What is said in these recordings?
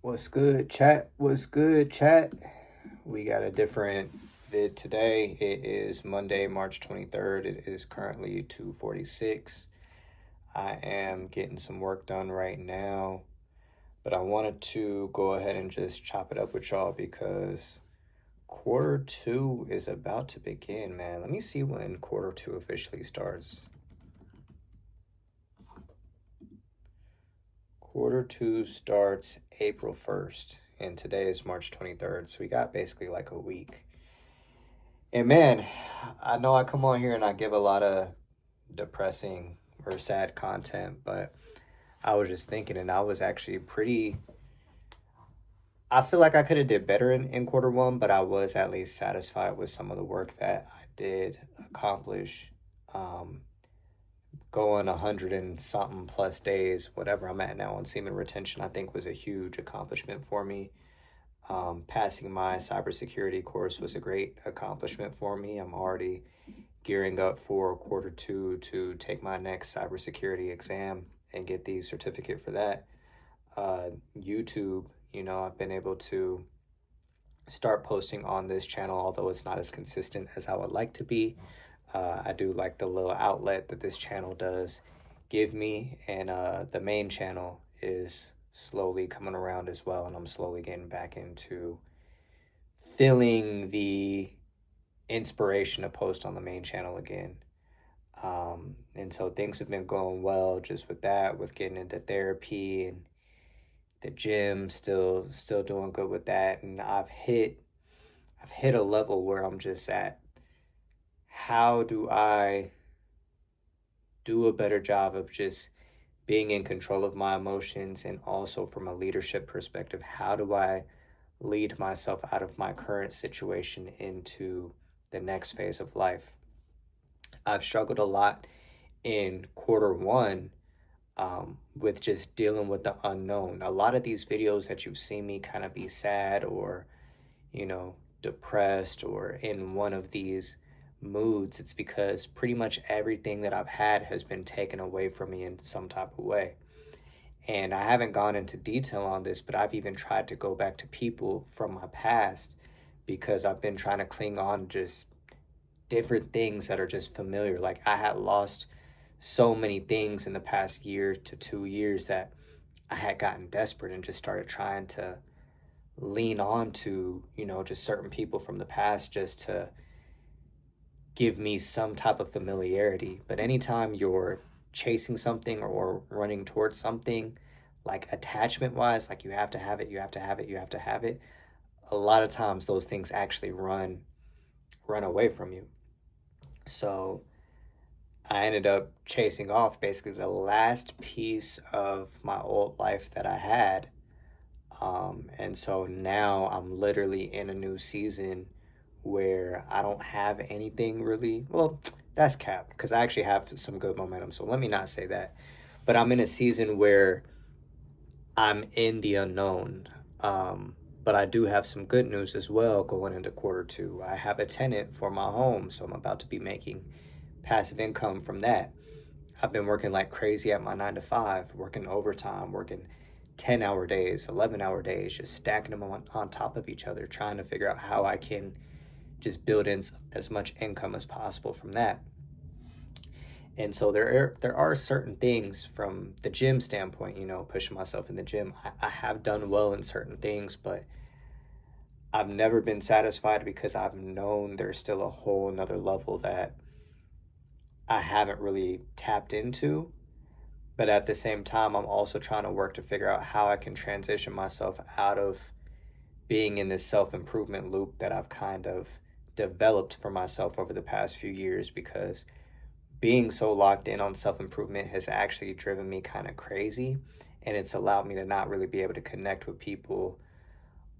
What's good, chat? What's good, chat? We got a different vid today. It is Monday, March 23rd. It is currently 2:46. I am getting some work done right now, but I wanted to go ahead and just chop it up with y'all because quarter two is about to begin, man. Let me see when quarter two officially starts. Quarter two starts April 1st, and today is March 23rd, so we got basically like a week. And man, I know I come on here and I give a lot of depressing or sad content, but I was just thinking, and I was actually pretty. I feel like I could have did better in quarter one, but I was at least satisfied with some of the work that I did accomplish. Um, Going 100 and something plus days, whatever I'm at now on semen retention, I think was a huge accomplishment for me. Passing my cybersecurity course was a great accomplishment for me. I'm already gearing up for quarter two to take my next cybersecurity exam and get the certificate for that. YouTube, I've been able to start posting on this channel, although it's not as consistent as I would like to be. I do like the little outlet that this channel does give me, and the main channel is slowly coming around as well, and I'm slowly getting back into feeling the inspiration to post on the main channel again. And so things have been going well just with that, with getting into therapy and the gym, still doing good with that. And I've hit a level where I'm just at, how do I do a better job of just being in control of my emotions, and also from a leadership perspective, how do I lead myself out of my current situation into the next phase of life? I've struggled a lot in quarter one, with just dealing with the unknown. A lot of these videos that you've seen me kind of be sad or, you know, depressed or in one of these moods, it's because pretty much everything that I've had has been taken away from me in some type of way. And I haven't gone into detail on this, but I've even tried to go back to people from my past because I've been trying to cling on just different things that are just familiar. Like I had lost so many things in the past year to 2 years that I had gotten desperate and just started trying to lean on to, just certain people from the past just to give me some type of familiarity. But anytime you're chasing something or running towards something, like attachment wise, like you have to have it, you have to have it, you have to have it, a lot of times those things actually run away from you. So I ended up chasing off basically the last piece of my old life that I had. And so now I'm literally in a new season where I don't have anything really. Well, that's cap because I actually have some good momentum. So let me not say that. But I'm in a season where I'm in the unknown. But I do have some good news as well going into quarter two. I have a tenant for my home, so I'm about to be making passive income from that. I've been working like crazy at my 9 to 5, working overtime, working 10-hour days, 11-hour days, just stacking them on top of each other, trying to figure out how I can just build in as much income as possible from that. And so there are certain things from the gym standpoint, pushing myself in the gym. I have done well in certain things, but I've never been satisfied because I've known there's still a whole nother level that I haven't really tapped into. But at the same time, I'm also trying to work to figure out how I can transition myself out of being in this self improvement loop that I've kind of developed for myself over the past few years, because being so locked in on self improvement has actually driven me kind of crazy. And it's allowed me to not really be able to connect with people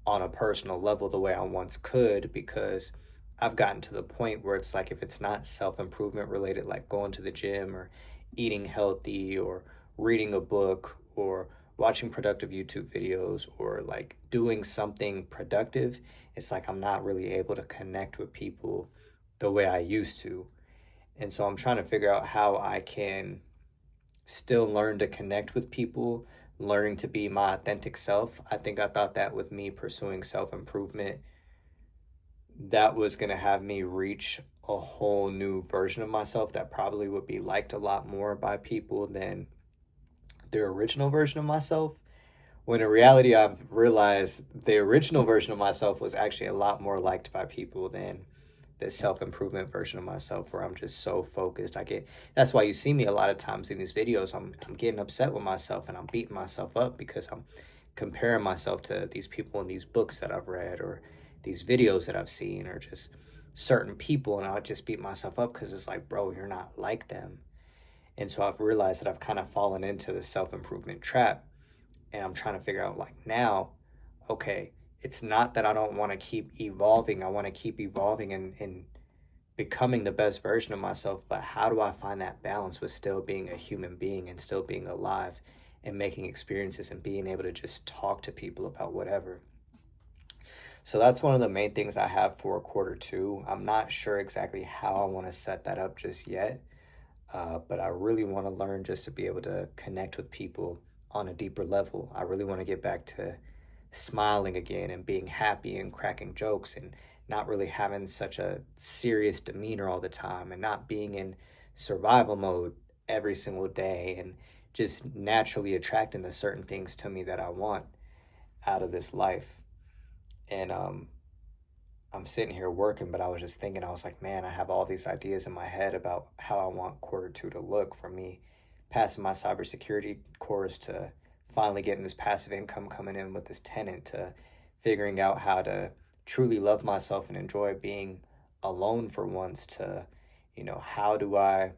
on a personal level the way I once could, because I've gotten to the point where it's like if it's not self improvement related, like going to the gym or eating healthy or reading a book or watching productive YouTube videos or like doing something productive, it's like I'm not really able to connect with people the way I used to. And so I'm trying to figure out how I can still learn to connect with people, learning to be my authentic self. I think I thought that with me pursuing self-improvement, that was going to have me reach a whole new version of myself that probably would be liked a lot more by people than the original version of myself. When in reality, I've realized the original version of myself was actually a lot more liked by people than the self-improvement version of myself, where I'm just so focused. That's why you see me a lot of times in these videos, I'm getting upset with myself and I'm beating myself up because I'm comparing myself to these people in these books that I've read or these videos that I've seen or just certain people, and I'll just beat myself up because it's like, bro, you're not like them. And so I've realized that I've kind of fallen into the self-improvement trap, and I'm trying to figure out like now, okay, it's not that I don't want to keep evolving. I want to keep evolving and becoming the best version of myself, but how do I find that balance with still being a human being and still being alive and making experiences and being able to just talk to people about whatever? So that's one of the main things I have for quarter 2. I'm not sure exactly how I want to set that up just yet, but I really want to learn just to be able to connect with people on a deeper level. I really want to get back to smiling again and being happy and cracking jokes and not really having such a serious demeanor all the time and not being in survival mode every single day and just naturally attracting the certain things to me that I want out of this life. And I'm sitting here working, but I was just thinking, I was like, man, I have all these ideas in my head about how I want quarter 2 to look, for me passing my cybersecurity course to finally getting this passive income coming in with this tenant to figuring out how to truly love myself and enjoy being alone for once to, how do I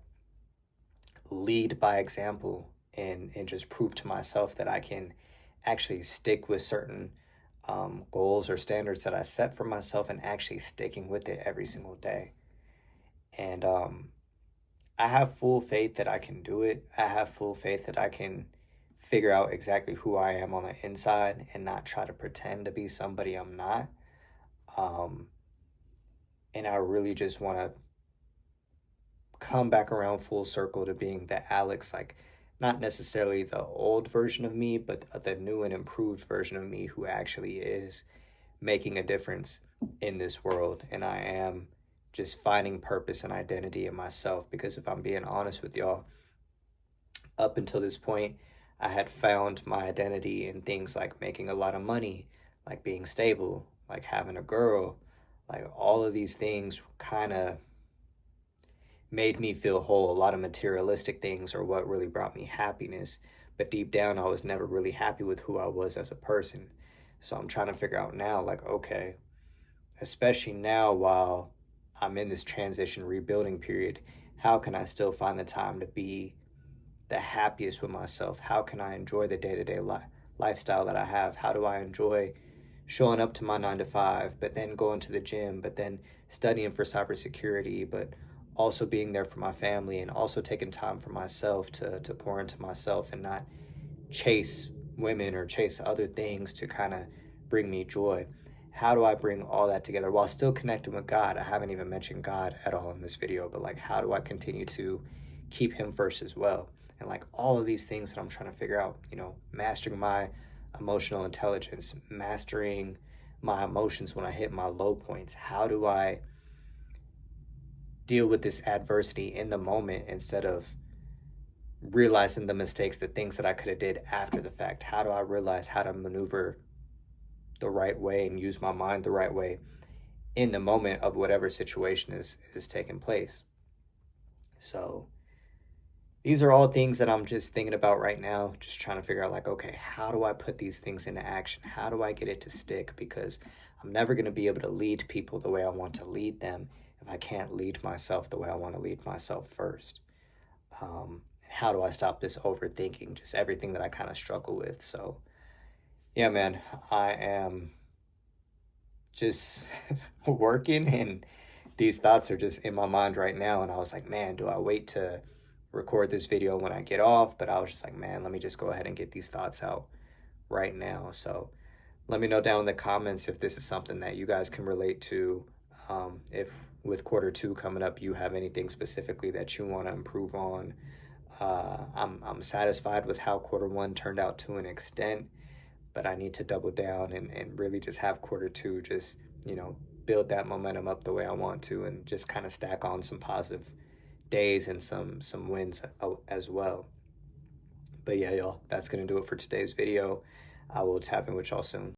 lead by example and just prove to myself that I can actually stick with certain goals or standards that I set for myself and actually sticking with it every single day. And I have full faith that I can do it. I have full faith that I can figure out exactly who I am on the inside and not try to pretend to be somebody I'm not. Um, and I really just want to come back around full circle to being the Alex, like not necessarily the old version of me, but the new and improved version of me who actually is making a difference in this world. And I am just finding purpose and identity in myself, because if I'm being honest with y'all, up until this point, I had found my identity in things like making a lot of money, like being stable, like having a girl, like all of these things kind of made me feel whole. A lot of materialistic things are what really brought me happiness. But deep down, I was never really happy with who I was as a person. So I'm trying to figure out now, like, okay, especially now while I'm in this transition rebuilding period, how can I still find the time to be the happiest with myself? How can I enjoy the day-to-day lifestyle that I have? How do I enjoy showing up to my 9 to 5, but then going to the gym, but then studying for cybersecurity, but also being there for my family and also taking time for myself to pour into myself and not chase women or chase other things to kind of bring me joy? How do I bring all that together while still connecting with God? I haven't even mentioned God at all in this video, but like, how do I continue to keep Him first as well? And like all of these things that I'm trying to figure out, mastering my emotional intelligence, mastering my emotions when I hit my low points. How do I deal with this adversity in the moment instead of realizing the mistakes, the things that I could have did after the fact? How do I realize how to maneuver the right way and use my mind the right way in the moment of whatever situation is taking place? So these are all things that I'm just thinking about right now, just trying to figure out like, okay, how do I put these things into action? How do I get it to stick? Because I'm never going to be able to lead people the way I want to lead them if I can't lead myself the way I want to lead myself first. How do I stop this overthinking, just everything that I kind of struggle with? So yeah, man, I am just working and these thoughts are just in my mind right now. And I was like, man, do I wait to record this video when I get off? But I was just like, man, let me just go ahead and get these thoughts out right now. So let me know down in the comments if this is something that you guys can relate to. If with quarter 2 coming up, you have anything specifically that you want to improve on. I'm satisfied with how quarter one turned out to an extent, but I need to double down and really just have quarter two just, build that momentum up the way I want to, and just kind of stack on some positive days and some wins as well. But yeah, y'all, that's gonna do it for today's video. I will tap in with y'all soon.